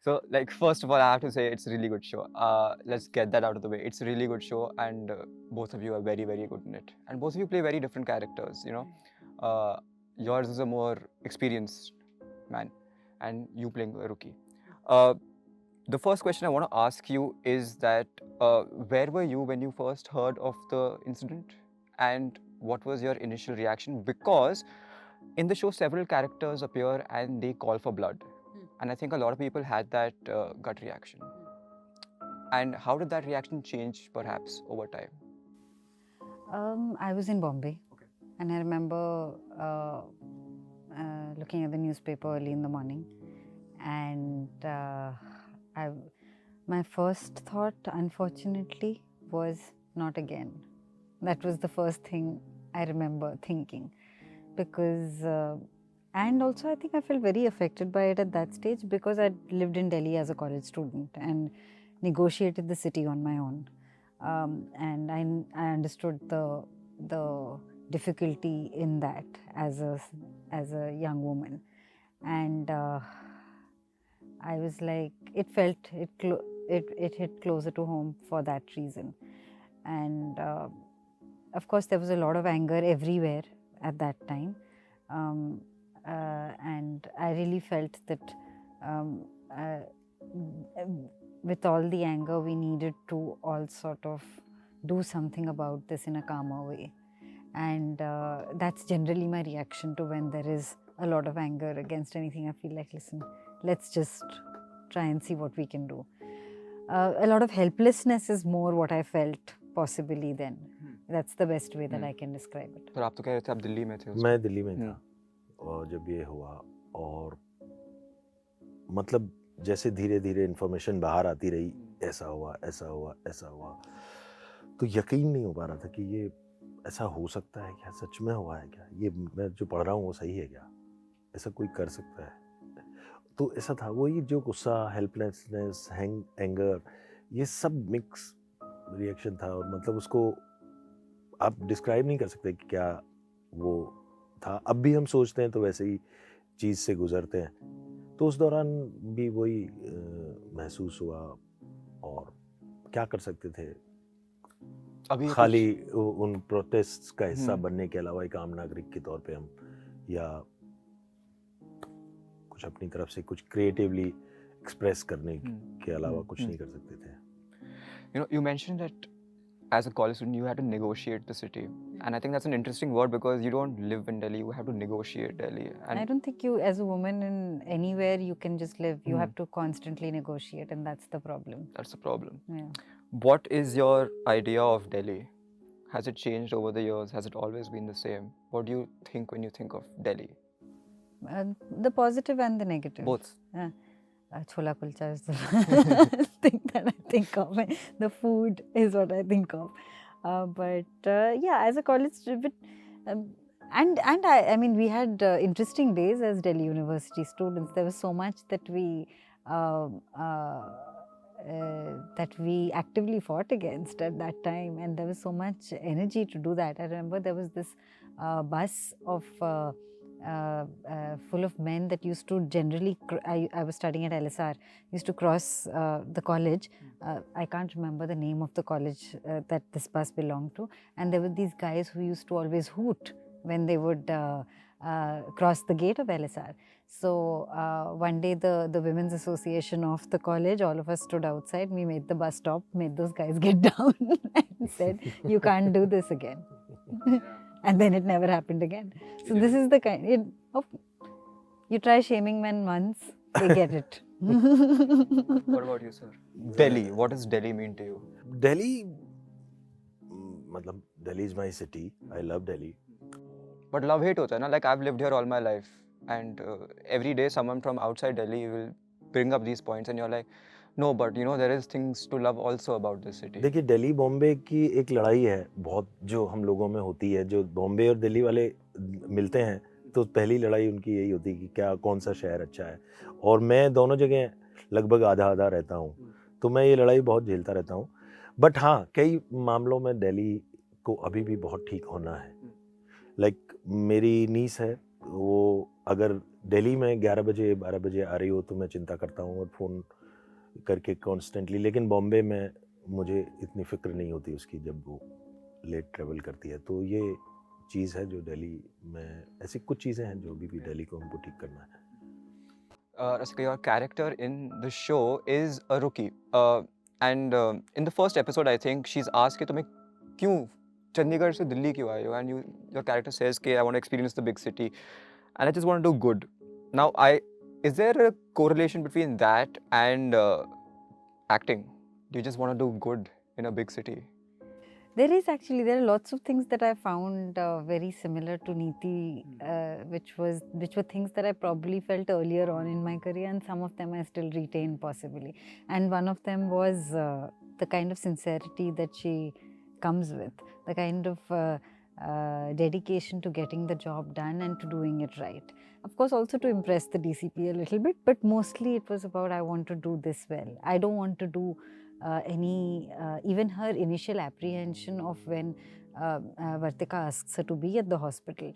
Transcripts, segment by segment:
So, like, first of all, I have to say it's a really good show. Let's get that out of the way. It's a really good show, and both of you are very, very good in it. And both of you play very different characters. Yours is a more experienced man, and you playing a rookie. Uh, the first question I want to ask you is that where were you when you first heard of the incident, and what was your initial reaction? Because in the show, several characters appear and they call for blood. And I think a lot of people had that gut reaction. And how did that reaction change, perhaps, over time? I was in Bombay, and I remember looking at the newspaper early in the morning, and my first thought, unfortunately, was not again. That was the first thing I remember thinking, because and also I think I felt very affected by it at that stage, because I lived in Delhi as a college student and negotiated the city on my own, and I understood the difficulty in that as a young woman, and I was like, it felt it hit closer to home for that reason, and of course there was a lot of anger everywhere at that time, and I really felt that um, uh, with all the anger we needed to all sort of do something about this in a calmer way, and that's generally my reaction to when there is a lot of anger against anything. I feel like, listen, let's just try and see what we can do. A lot of helplessness is more what I felt possibly then. That's the best way that I can describe it. पर आप तो कह रहे थे आप दिल्ली में थे उस मैं वक्त। दिल्ली में था और जब ये हुआ, और मतलब जैसे धीरे धीरे इन्फॉर्मेशन बाहर आती रही, ऐसा हुआ ऐसा हुआ ऐसा हुआ, तो यकीन नहीं हो पा रहा था कि ये ऐसा हो सकता है क्या, सच में हुआ है क्या, ये मैं जो पढ़ रहा हूँ वो सही है क्या, ऐसा कोई कर सकता है। तो ऐसा था, वही जो गुस्सा, हेल्पलेसनेस, एंगर, ये सब मिक्स रिएक्शन था, और मतलब उसको आप डिस्क्राइब नहीं कर सकते कि क्या वो था। अब भी हम सोचते हैं तो वैसे ही चीज़ से गुजरते हैं, तो उस दौरान भी वही महसूस हुआ, और क्या कर सकते थे, अभी खाली उन प्रोटेस्ट का हिस्सा बनने के अलावा एक आम नागरिक के तौर पे हम, या कुछ अपनी तरफ से कुछ क्रिएटिवली एक्सप्रेस करने के अलावा कुछ नहीं कर सकते थे। You mentioned that as a college student you had to negotiate the city, and I think that's an interesting word because you don't live in Delhi, you have to negotiate Delhi. And I don't think you, as a woman in anywhere, you can just live. You have to constantly negotiate, and that's the problem. that's the problem. Yeah. What is your idea of Delhi? Has it changed over the years? Has it always been the same? What do you think when you think of Delhi? The positive and the negative. Both. Chola kulcha is the thing that I think of. The food is what I think of. But yeah, as a college student, and I mean, we had interesting days as Delhi University students. There was so much that we actively fought against at that time, and there was so much energy to do that. I remember there was this bus of full of men that used to generally, I was studying at LSR, used to cross the college. I can't remember the name of the college that this bus belonged to, and there were these guys who used to always hoot when they would cross the gate of LSR. So one day the Women's Association of the college, all of us stood outside, we made the bus stop, made those guys get down and said, you can't do this again. And then it never happened again. So this is the kind of, you try shaming men once, they get it. What about you, sir? Delhi, what does Delhi mean to you? Delhi, मतलब Delhi is my city. I love Delhi. But love hate hota hai na, like I've lived here all my life, and every day someone from outside Delhi will bring up these points and you're like, no, but you know there is things to love also about this city. देखिए, दिल्ली बॉम्बे की एक लड़ाई है बहुत, जो हम लोगों में होती है, जो बॉम्बे और दिल्ली वाले मिलते हैं तो पहली लड़ाई उनकी यही होती है कि क्या कौन सा शहर अच्छा है, और मैं दोनों जगह लगभग आधा आधा रहता हूँ, तो मैं ये लड़ाई बहुत झेलता रहता हूँ। बट हाँ, कई मामलों में दिल्ली को अभी भी बहुत ठीक होना है। लाइक मेरी नीस है, वो अगर दिल्ली में 11 बजे 12 बजे आ रही हो तो मैं चिंता करता हूँ और फ़ोन करके कॉन्स्टेंटली, लेकिन बॉम्बे में मुझे इतनी फ़िक्र नहीं होती उसकी जब वो लेट ट्रैवल करती है। तो ये चीज़ है जो दिल्ली में, ऐसी कुछ चीज़ें हैं जो अभी भी दिल्ली को हमको ठीक करना है। Rasika, your character in the show is a rookie. And in the first episode, I think she's asked कि तुम्हें क्यों चंडीगढ़ से दिल्ली क्यों आए हो? And your character says कि I want to experience the big city, and I just want to do good. Now, is there a correlation between that and acting? Do you just want to do good in a big city? There are lots of things that I found very similar to Neeti, which were things that I probably felt earlier on in my career, and some of them I still retain possibly. And one of them was the kind of sincerity that she comes with, the kind of dedication to getting the job done and to doing it right. Of course, also to impress the DCP a little bit, but mostly it was about I want to do this well. I don't want to do even her initial apprehension of when Vartika asks her to be at the hospital.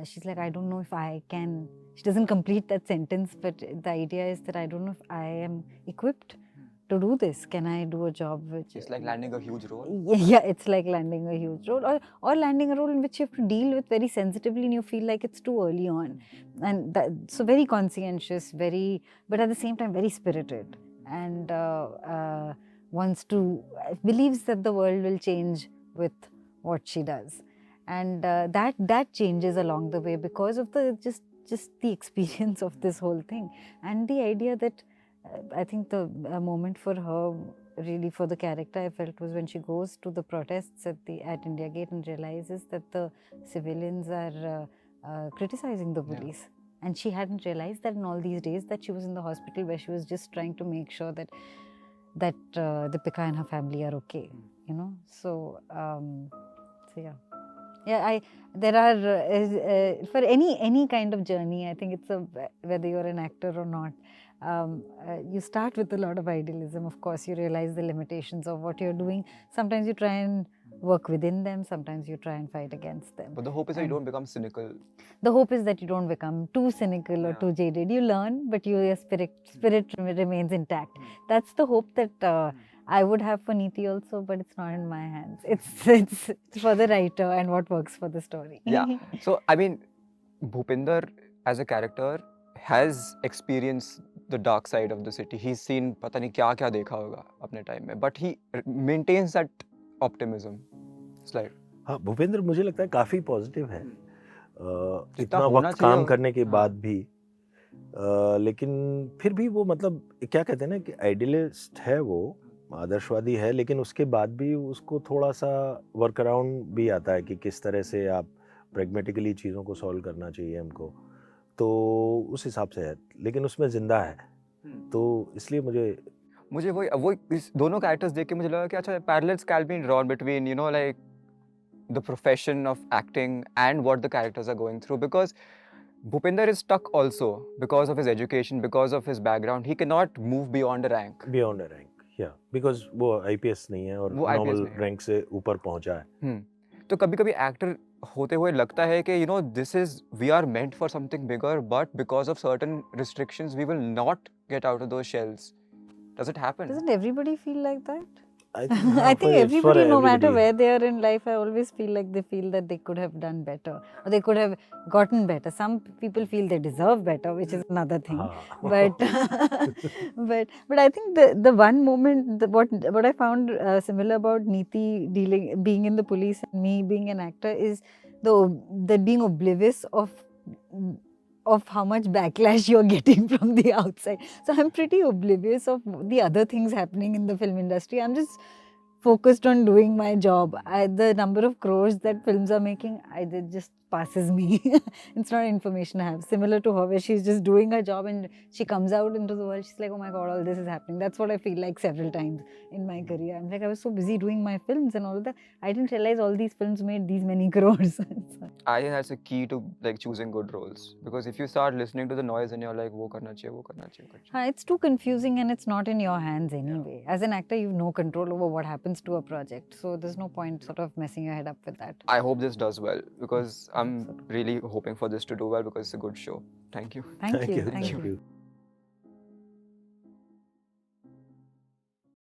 She's like, I don't know if I can. She doesn't complete that sentence, but the idea is that I don't know if I am equipped to do this. Can I do a job which... It's like landing a huge role. Yeah, it's like landing a huge role, or landing a role in which you have to deal with very sensitively and you feel like it's too early on. And so very conscientious, but at the same time very spirited. And believes that the world will change with what she does, and that changes along the way because of the just the experience of this whole thing, and the idea that I think the moment for her, really for the character, I felt was when she goes to the protests at India Gate and realizes that the civilians are criticizing the police. Yeah. And she hadn't realized that in all these days that she was in the hospital where she was just trying to make sure that Deepika and her family are okay, you know. So there are for any kind of journey, I think it's whether you're an actor or not, you start with a lot of idealism. Of course, you realize the limitations of what you're doing. Sometimes you try and work within them, sometimes you try and fight against them. But the hope is that you don't become cynical. The hope is that you don't become too cynical or too jaded. You learn, but your spirit remains intact. That's the hope that I would have for Neeti also, but it's not in my hands. It's for the writer and what works for the story. Yeah. So, I mean, Bhupinder as a character has experienced the dark side of the city. He's seen पता नहीं क्या क्या देखा होगा अपने time में, but he maintains that optimism. It's like हाँ, भूपेंद्र मुझे लगता है काफ़ी पॉजिटिव है इतना वक्त काम करने के बाद भी, लेकिन फिर भी वो मतलब क्या कहते हैं ना कि आइडियलिस्ट है, वो आदर्शवादी है, लेकिन उसके बाद भी उसको थोड़ा सा वर्क अराउंड भी आता है कि किस तरह से आप प्रैग्मेटिकली चीज़ों को सॉल्व करना चाहिए हमको, तो उस हिसाब से है, लेकिन उसमें जिंदा है, तो इसलिए मुझे वो इस दोनों कैरेक्टर्स देख के मुझे लगा कि अच्छा parallels can be drawn between you know like the profession of acting and what the characters are going through, because Bhupinder is stuck also because of his education, because of his background. He cannot move beyond a rank. Yeah, because वो IPS नहीं है और normal rank से ऊपर पहुंचा है. तो कभी-कभी एक्टर होते हुए लगता है कि you know this is we are meant for something bigger, but because of certain restrictions we will not get out of those shells. Does it happen? Doesn't everybody feel like that? I think everybody, no matter where they are in life, I always feel like they feel that they could have done better or they could have gotten better. Some people feel they deserve better, which is another thing. But but I think the one moment what I found similar about Neeti being in the police and me being an actor is the being oblivious of how much backlash you're getting from the outside. So I'm pretty oblivious of the other things happening in the film industry. I'm just focused on doing my job. The number of crores that films are making, it just passes me. It's not information I have. Similar to her, where she's just doing her job and she comes out into the world, she's like, oh my God, all this is happening. That's what I feel like several times in my career. I'm like, I was so busy doing my films and all that. I didn't realize all these films made these many crores. I think that's a key to like choosing good roles, because if you start listening to the noise and you're like, wo karna chahiye. It's too confusing and it's not in your hands anyway. As an actor, you have no control over what happens happens to a project. So there's no point sort of messing your head up with that. I hope this does well because I'm so. really hoping for this to do well because it's a good show. Thank you. Thank you. Thank you.